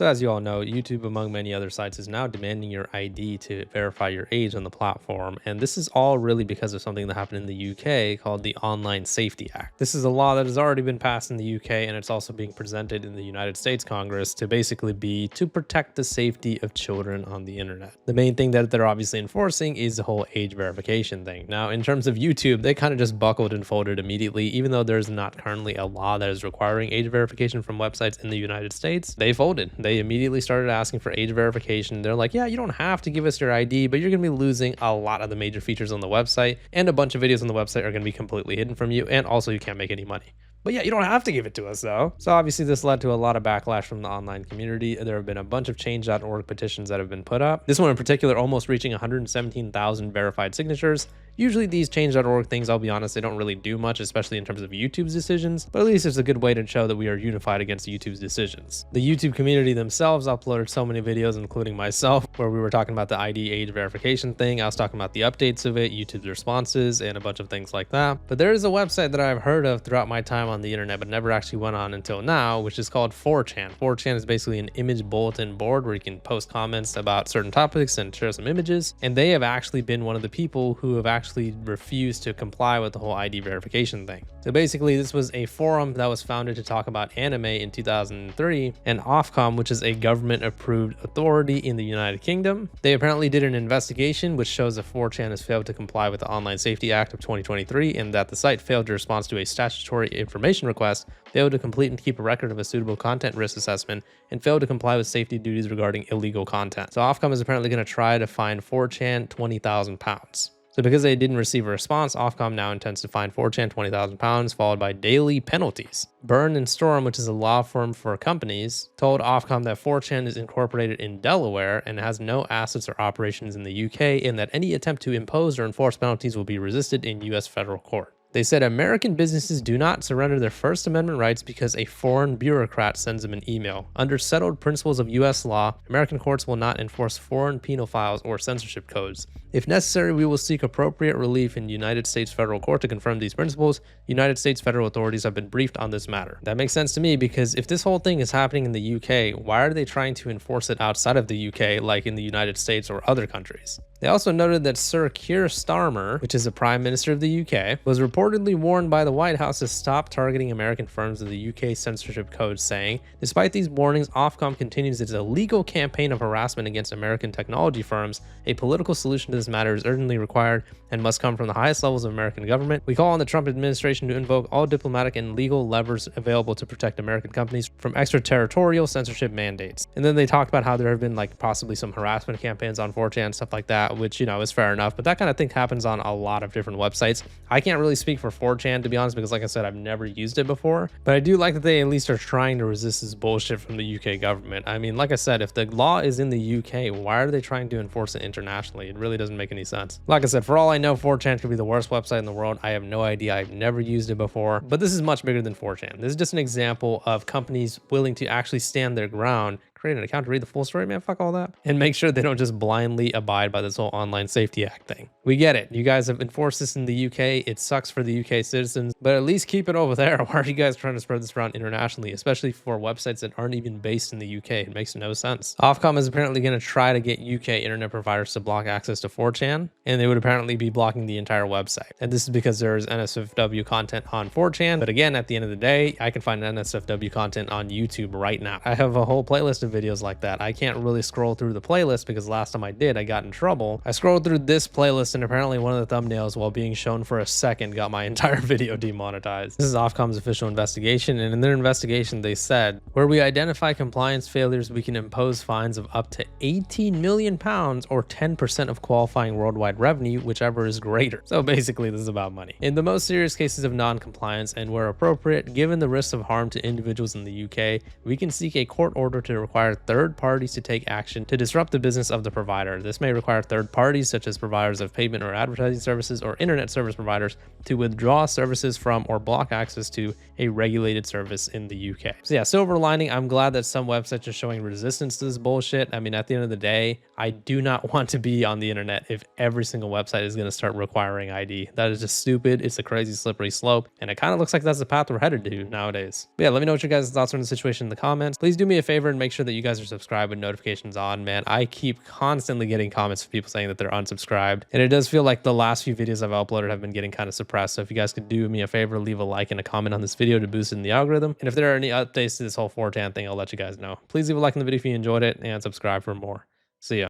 So as you all know, YouTube, among many other sites, is now demanding your ID to verify your age on the platform. And this is all really because of something that happened in the UK called the Online Safety Act. This is a law that has already been passed in the UK, and it's also being presented in the United States Congress to basically be to protect the safety of children on the internet. The main thing that they're obviously enforcing is the whole age verification thing. Now, in terms of YouTube, they kind of just buckled and folded immediately. Even though there's not currently a law that is requiring age verification from websites in the United States, they folded. They immediately started asking for age verification. They're like, yeah, you don't have to give us your ID, but you're going to be losing a lot of the major features on the website, and a bunch of videos on the website are going to be completely hidden from you, and also you can't make any money. But yeah, you don't have to give it to us though. So obviously this led to a lot of backlash from the online community. There have been a bunch of change.org petitions that have been put up. This one in particular almost reaching 117,000 verified signatures. Usually these change.org things, I'll be honest, they don't really do much, especially in terms of YouTube's decisions, but at least it's a good way to show that we are unified against YouTube's decisions. The YouTube community themselves uploaded so many videos, including myself, where we were talking about the ID age verification thing. I was talking about the updates of it, YouTube's responses, and a bunch of things like that. But there is a website that I've heard of throughout my time on the internet, but never actually went on until now, which is called 4chan. 4chan is basically an image bulletin board where you can post comments about certain topics and share some images. And they have actually been one of the people who have actually refused to comply with the whole ID verification thing. So basically this was a forum that was founded to talk about anime in 2003, and Ofcom, which is a government approved authority in the United Kingdom, they apparently did an investigation which shows that 4chan has failed to comply with the Online Safety Act of 2023, and that the site failed to respond to a statutory information request, failed to complete and keep a record of a suitable content risk assessment, and failed to comply with safety duties regarding illegal content. So Ofcom is apparently going to try to fine 4chan £20,000. So because they didn't receive a response, Ofcom now intends to fine 4chan £20,000, followed by daily penalties. Burn & Storm, which is a law firm for companies, told Ofcom that 4chan is incorporated in Delaware and has no assets or operations in the UK, and that any attempt to impose or enforce penalties will be resisted in US federal court. They said American businesses do not surrender their First Amendment rights because a foreign bureaucrat sends them an email. Under settled principles of U.S. law, American courts will not enforce foreign penal files or censorship codes. If necessary, we will seek appropriate relief in United States federal court to confirm these principles. United States federal authorities have been briefed on this matter. That makes sense to me, because if this whole thing is happening in the UK, why are they trying to enforce it outside of the UK, like in the United States or other countries? They also noted that Sir Keir Starmer, which is the Prime Minister of the UK, was reportedly warned by the White House to stop targeting American firms of the UK censorship code, saying, despite these warnings, Ofcom continues its illegal campaign of harassment against American technology firms. A political solution to this matter is urgently required and must come from the highest levels of American government. We call on the Trump administration to invoke all diplomatic and legal levers available to protect American companies from extraterritorial censorship mandates. And then they talked about how there have been like possibly some harassment campaigns on 4chan, stuff like that, which, you know, is fair enough, but that kind of thing happens on a lot of different websites. I can't really speak for 4chan, to be honest, because like I said, I've never used it before, but I do like that they at least are trying to resist this bullshit from the UK government. I mean, like I said, if the law is in the UK, why are they trying to enforce it internationally? It really doesn't make any sense. Like I said, for all I know, 4chan could be the worst website in the world. I have no idea. I've never used it before, but this is much bigger than 4chan. This is just an example of companies willing to actually stand their ground, create an account to read the full story, man, fuck all that, and make sure they don't just blindly abide by this whole Online Safety Act thing. We get it. You guys have enforced this in the UK. It sucks for the UK citizens, but at least keep it over there. Why are you guys trying to spread this around internationally, especially for websites that aren't even based in the UK? It makes no sense. Ofcom is apparently going to try to get UK internet providers to block access to 4chan, and they would apparently be blocking the entire website. And this is because there's NSFW content on 4chan, but again, at the end of the day, I can find NSFW content on YouTube right now. I have a whole playlist of videos like that. I can't really scroll through the playlist because last time I did, I got in trouble. I scrolled through this playlist and apparently one of the thumbnails, while being shown for a second, got my entire video demonetized. This is Ofcom's official investigation, and in their investigation, they said, where we identify compliance failures, we can impose fines of up to £18 million or 10% of qualifying worldwide revenue, whichever is greater. So basically, this is about money. In the most serious cases of non-compliance, and where appropriate, given the risks of harm to individuals in the UK, we can seek a court order to require third parties to take action to disrupt the business of the provider. This may require third parties, such as providers of payment or advertising services or internet service providers, to withdraw services from or block access to a regulated service in the UK. So yeah, silver lining, I'm glad that some websites are showing resistance to this bullshit. I mean, at the end of the day, I do not want to be on the internet if every single website is going to start requiring ID. That is just stupid. It's a crazy slippery slope, and it kind of looks like that's the path we're headed to nowadays. But yeah, let me know what your guys' thoughts are on the situation in the comments. Please do me a favor and make sure that that you guys are subscribed with notifications on, man. I keep constantly getting comments from people saying that they're unsubscribed, and it does feel like the last few videos I've uploaded have been getting kind of suppressed. So if you guys could do me a favor, leave a like and a comment on this video to boost in the algorithm. And if there are any updates to this whole 4chan thing, I'll let you guys know. Please leave a like in the video if you enjoyed it and subscribe for more. See ya.